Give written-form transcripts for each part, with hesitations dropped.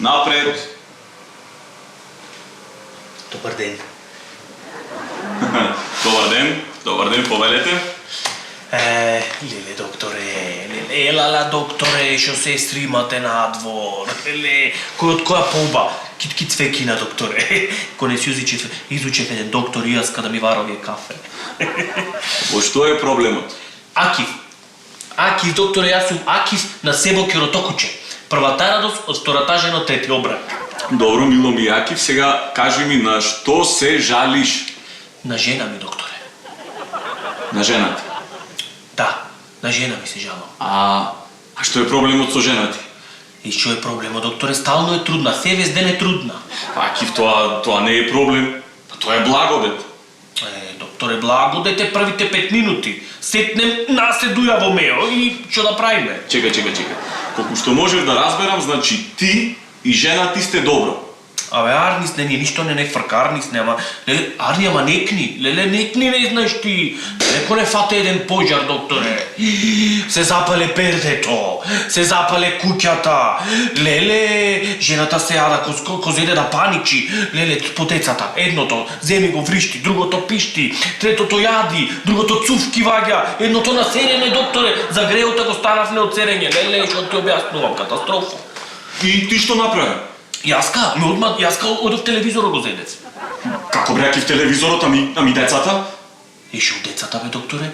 Напред! Добър ден. Добър ден, повелете. Леле, докторе, елала, докторе, шо сестри имате надвор. Леле, кој од која полба? Кит цвекина, докторе. Кој не си изучев еден доктор и јас када ми варовие кафе. Што е проблемот? Акив, докторе, јас сум Акив на село Киротокуче. Првата радост од втората жена трети обрак. Добро, мило ми Акив, сега кажи ми на што се жалиш? На жена ми, докторе. На жената? Да, на жена ми се жалам. А што е проблемот со жената? И што е проблемот, докторе? Стално е трудна, се вез ден е трудна. Акив, тоа не е проблем, тоа е благодет. Докторе, благодет е првите 5 минути. Сетнем наследуја во мео и што да правиме? Чекај. Колку што можев да разберам, значи ти и жена ти сте добро. Арнис не ништо не фрка, Арнис нема. Арни, ама некни. Леле, некни не знаеш ти. Неко не фате еден пожар, докторе. Се запале пердето, се запале куќата. Леле, жената се јада ко зеде да паничи. Леле, по децата. Едното земи го вришти, другото пишти, третото јади, другото цуфки ваѓа, едното на серење, докторе. За греута го станавме од серење. Леле, што ти објаснувам, катастрофа. И ти што направи? Јаска одов телевизорот го зедец. Како бре, Акив, телевизорот, ами децата? Шо децата, бе, докторе?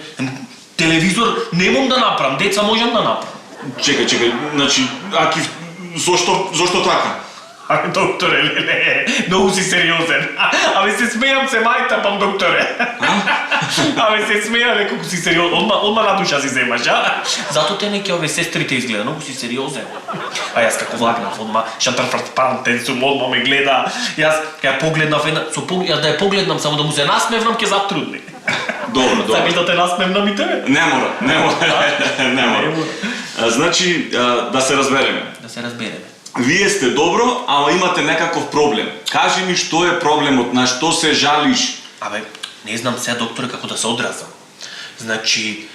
Телевизор немам да направам, деца можам да направам. Чекај, значи, Акив, зошто така? Докторе, леле, многу си сериозен. Се смејам се мајтапам, докторе. Се смејам, колку си сериозен. Одма на душа си земаш, а? Зато те неке ове сестрите изгледа, многу си сериозен. Јас како влагнав, одма шантарфартпантен сум, одма ме гледа. Јас ја погледнав една, јас да ја погледнам, само да му се насмевнам, ќе затрудни. Добро. Сакаш да те насмевнам и тебе? Не мора. Значи, да се разбереме. Вие сте добро, ама имате некаков проблем. Кажи ми што е проблемот, на што се жалиш? Не знам сега, докторе, како да се одразам. Значи,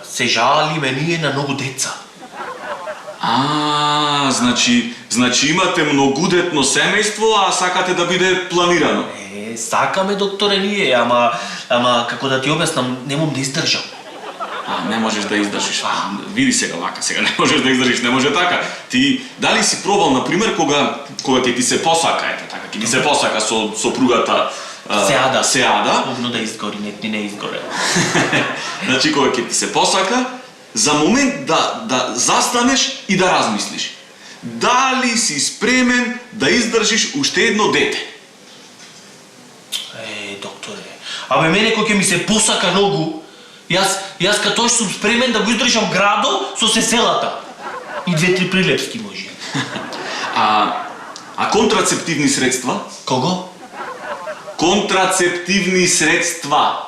се жалиме ние на многу деца. Значи имате многудетно семејство, а сакате да биде планирано. Сакаме, докторе, ние, ама како да ти објаснам, немам да издржам. Не можеш да издржиш. Види сега вака, сега не можеш да издржиш, не може така. Ти дали си пробал, например, кога ќе ти се посака, ќе ти се посака со сопругата Сеада. Умно да изгори, не изгоре. Значи, кога ќе ти се посака, за момент да застанеш и да размислиш. Дали си спремен да издржиш уште едно дете? Докторе, мене кој ќе ми се посака многу, Јас като сум спремен да го издржам градо со селата. И 2-3 прилепски може. А контрацептивни средства? Кого? Контрацептивни средства.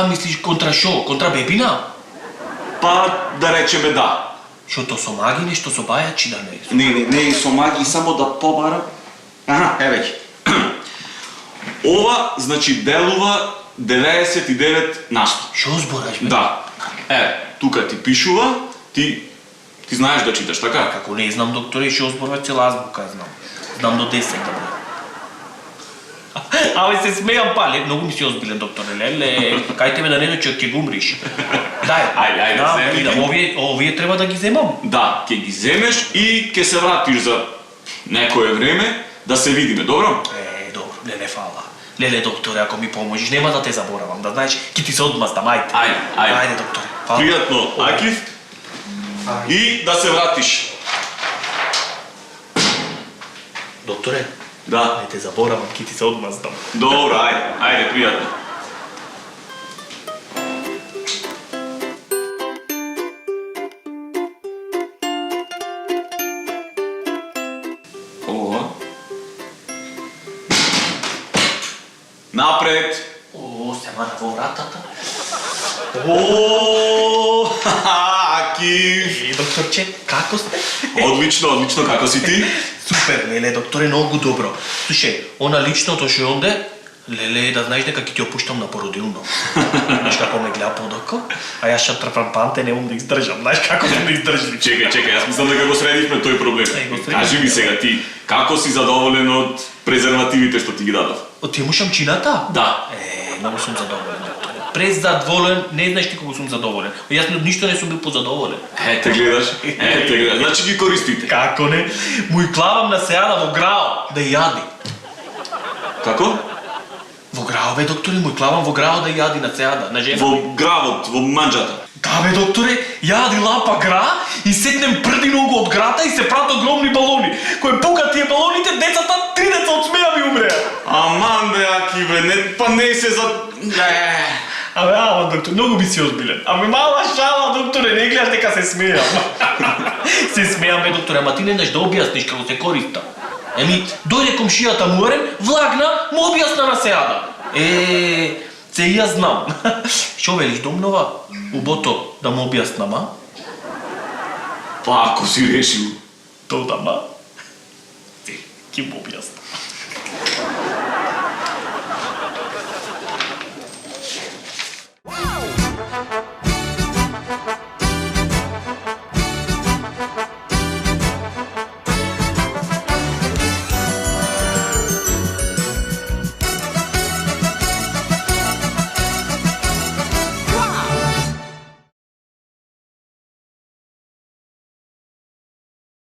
Мислиш контра шо? Контра бебина? Да речеме да. Шото со маги нешто со бајачи да не е? Не со маги, само да побарам. Еве ги. Ова, значи, делува 99 нашто. Шо збораш, бе? Да. Тука ти пишува, ти знаеш да читаш, така? Како не знам, докторе, шо збораш, цела азбука знам. Знам до 10, бе. Се смејам пале, многу ми си озбилен, докторе, леле. Кајте ме на недочек, ќе го умриш. Ајде, овие треба да ги земам. Да, ќе ги земеш и ќе се вратиш за некое време да се видиме, добро? Добро, леле, фала. Леле, докторе, ако ми поможиш, нема да те заборавам, да знаеш, ќе ти се одмаздам, ајде. Ајде, докторе. Пријатно, Акив. И да се вратиш. Докторе? Да. Не те заборавам, ќе ти се одмаздам. Добро, ајде, пријатно. Напред! Се мана во вратата. Акив! Докторче, како сте? Одлично, како си ти? Супер, леле, докторе, многу добро. Слушај, она личното што онде, Леле, да знаеш дека ќе ти опуштам на породилно. Знаеш како ме гледа подоко? А јас ќе трпам панте, не мом да издржам. Знаеш како ќе да издржам? Чекај, јас мислам дека го средивме тој проблем. Кажи ми сега ти, како си задоволен од презервативите што ти ги дадов? Од тие мушамчината? Да. Многу сум задоволен. Презадоволен, не знаеш ти колку сум задоволен. Јас од ништо не сум бил позадоволен. Ете гледаш, значи ги користите. Како не? Му и клавам на сејана во грао да јади. Како? Во грао, бе, докторе, му и клавам во грао да јади на сејана, на жена. Во гравот, во манџата. Да, бе, докторе, јади лапа гра и сетнем прди ногу од грата и се прават огромни балони. Кој пука тие балоните, децата, 3 деца од смеа ми умреа. Аман бе, Аки бе, па не се за... Абе, ама, доктор, многу би си озбилен. Абе, мала шала, докторе, не гледаш дека се смеам. Се смеам, бе, докторе, ама ти не знаеш да објасниш како се користа. Еми, дојде комшијата Муарен, влагна, му објасна на сејада. Се и јас знам. Шо велиш, Домнова? Убото да му објаснам, а? Па ако си решил. То да, ма? Ќе му објасна.